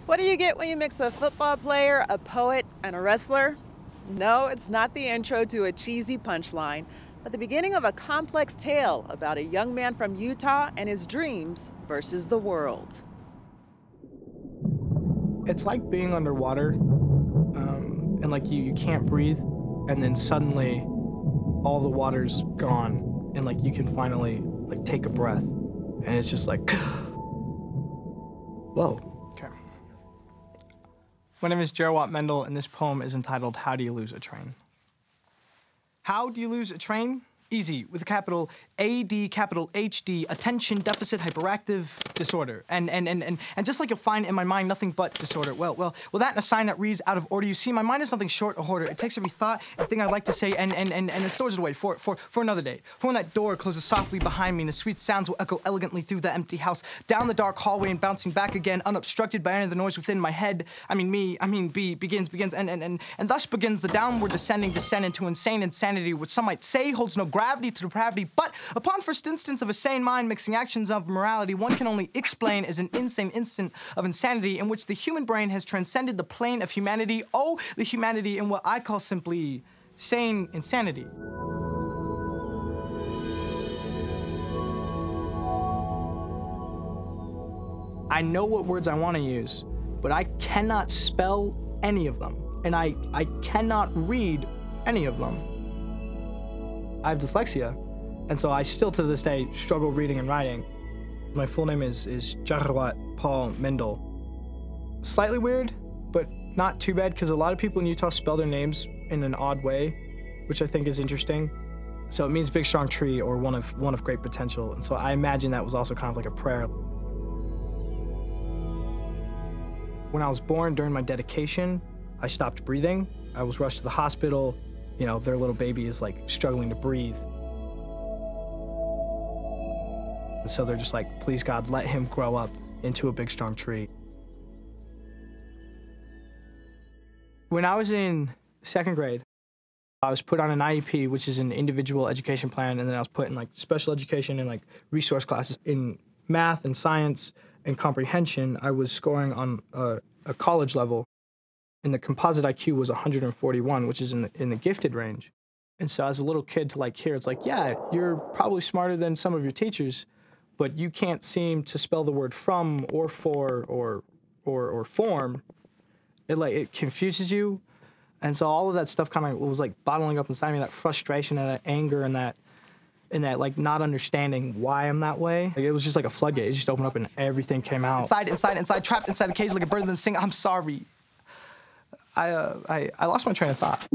What do you get when you mix a football player, a poet, and a wrestler? No, it's not the intro to a cheesy punchline, but the beginning of a complex tale about a young man from Utah and his dreams versus the world. It's like being underwater, and like you can't breathe, and then suddenly all the water's gone, and like you can finally like take a breath, and it's just like, whoa. Okay. My name is Jerry Watt Mendel, and this poem is entitled "How Do You Lose a Train?" How do you lose a train? Easy, with a capital A-D, capital H-D, attention deficit hyperactive disorder. And just like you'll find in my mind, nothing but disorder. Well, that and a sign that reads out of order. You see, my mind is nothing short of hoarder. It takes every thought and thing I'd like to say and then stores it away for another day. For when that door closes softly behind me and the sweet sounds will echo elegantly through the empty house, down the dark hallway and bouncing back again, unobstructed by any of the noise within my head. Begins, and thus begins the downward descent into insane insanity, which some might say holds no gravity to depravity, but upon first instance of a sane mind mixing actions of morality, one can only explain as an insane instant of insanity in which the human brain has transcended the plane of humanity. Oh, the humanity in what I call simply sane insanity. I know what words I want to use, but I cannot spell any of them, and I cannot read any of them. I have dyslexia, and so I still to this day struggle reading and writing. My full name is Jerry Watt Paul Mendel. Slightly weird, but not too bad, because a lot of people in Utah spell their names in an odd way, which I think is interesting. So it means big strong tree or one of great potential, and so I imagine that was also kind of like a prayer. When I was born, during my dedication, I stopped breathing. I was rushed to the hospital. You know, their little baby is like struggling to breathe. And so they're just like, please God, let him grow up into a big, strong tree. When I was in second grade, I was put on an IEP, which is an individual education plan, and then I was put in like special education and like resource classes. In math and science and comprehension, I was scoring on a college level. And the composite IQ was 141, which is in the gifted range. And so as a little kid to like hear, it's like, yeah, you're probably smarter than some of your teachers, but you can't seem to spell the word from or for or form. It confuses you. And so all of that stuff kind of was like bottling up inside me, that frustration and that anger and that like not understanding why I'm that way. Like, it was just like a floodgate. It just opened up and everything came out. Inside, trapped inside a cage like a bird and then sing, I'm sorry. I lost my train of thought.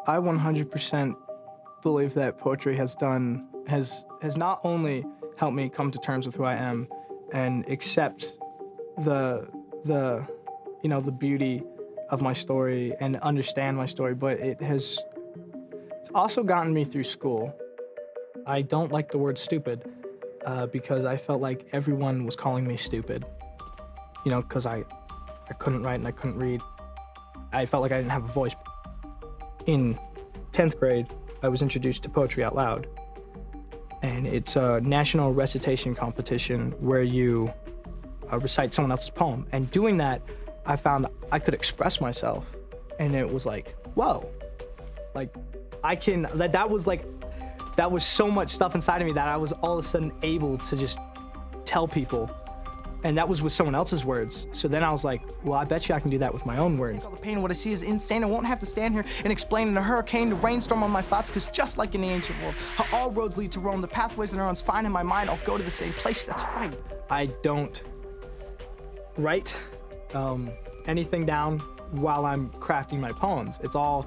I 100% believe that poetry has not only helped me come to terms with who I am and accept the beauty of my story and understand my story, but it's also gotten me through school. I don't like the word stupid because I felt like everyone was calling me stupid, you know, because I couldn't write and I couldn't read. I felt like I didn't have a voice. In 10th grade, I was introduced to Poetry Out Loud. And it's a national recitation competition where you recite someone else's poem. And doing that, I found I could express myself. And it was like, whoa. Like, that was so much stuff inside of me that I was all of a sudden able to just tell people. And that was with someone else's words. So then I was like, well, I bet you I can do that with my own words. All the pain, what I see is insane. I won't have to stand here and explain in a hurricane, the rainstorm on my thoughts, because just like in the ancient world, how all roads lead to Rome, the pathways and neurons find in my mind, I'll go to the same place. That's right. I don't write anything down while I'm crafting my poems. It's all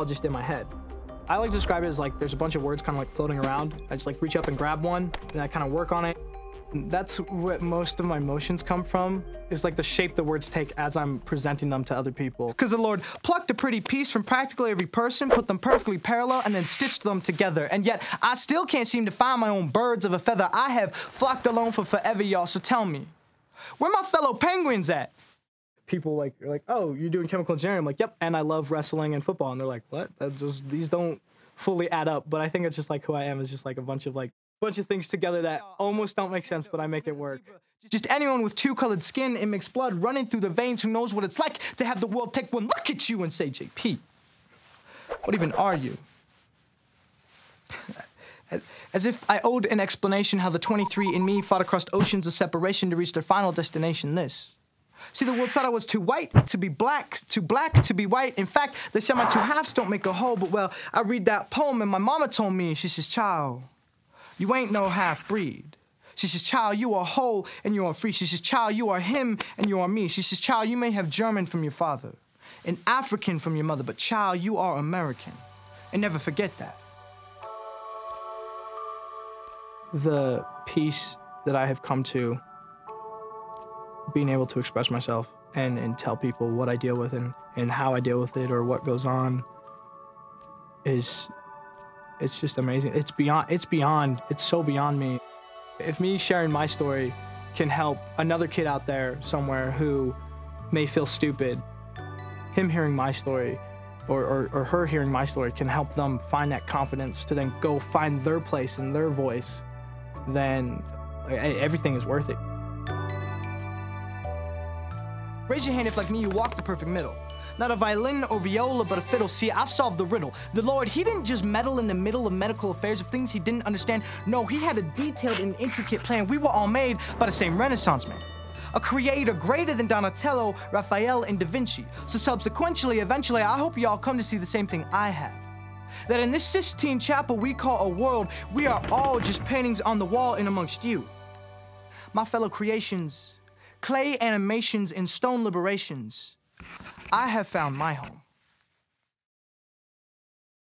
just in my head. I like to describe it as like there's a bunch of words kind of like floating around. I just like reach up and grab one, and I kind of work on it. That's what most of my emotions come from, is like the shape the words take as I'm presenting them to other people. Because the Lord plucked a pretty piece from practically every person, put them perfectly parallel, and then stitched them together. And yet, I still can't seem to find my own birds of a feather. I have flocked alone for forever, y'all, so tell me, where my fellow penguins at? People are like, oh, you're doing chemical engineering? I'm like, yep, and I love wrestling and football. And they're like, what? These don't fully add up. But I think it's just like who I am, is just like a bunch of like bunch of things together that almost don't make sense, but I make it work. Just anyone with two-colored skin and mixed blood running through the veins who knows what it's like to have the world take one look at you and say, JP, what even are you? As if I owed an explanation how the 23 in me fought across oceans of separation to reach their final destination, this. See, the world thought I was too white to be black, too black to be white. In fact, they said my two halves don't make a whole, but well, I read that poem and my mama told me, she says, child, you ain't no half-breed. She says, child, you are whole and you are free. She says, child, you are him and you are me. She says, child, you may have German from your father, and African from your mother, but child, you are American. And never forget that. The peace that I have come to, being able to express myself and tell people what I deal with and how I deal with it or what goes on it's just amazing. It's so beyond me. If me sharing my story can help another kid out there somewhere who may feel stupid, him hearing my story or her hearing my story can help them find that confidence to then go find their place and their voice, then everything is worth it. Raise your hand if, like me, you walk the perfect middle. Not a violin or viola, but a fiddle. See, I've solved the riddle. The Lord, he didn't just meddle in the middle of medical affairs of things he didn't understand. No, he had a detailed and intricate plan. We were all made by the same Renaissance man. A creator greater than Donatello, Raphael, and Da Vinci. So subsequently, eventually, I hope you all come to see the same thing I have. That in this Sistine Chapel we call a world, we are all just paintings on the wall in amongst you. My fellow creations, clay animations and stone liberations, I have found my home.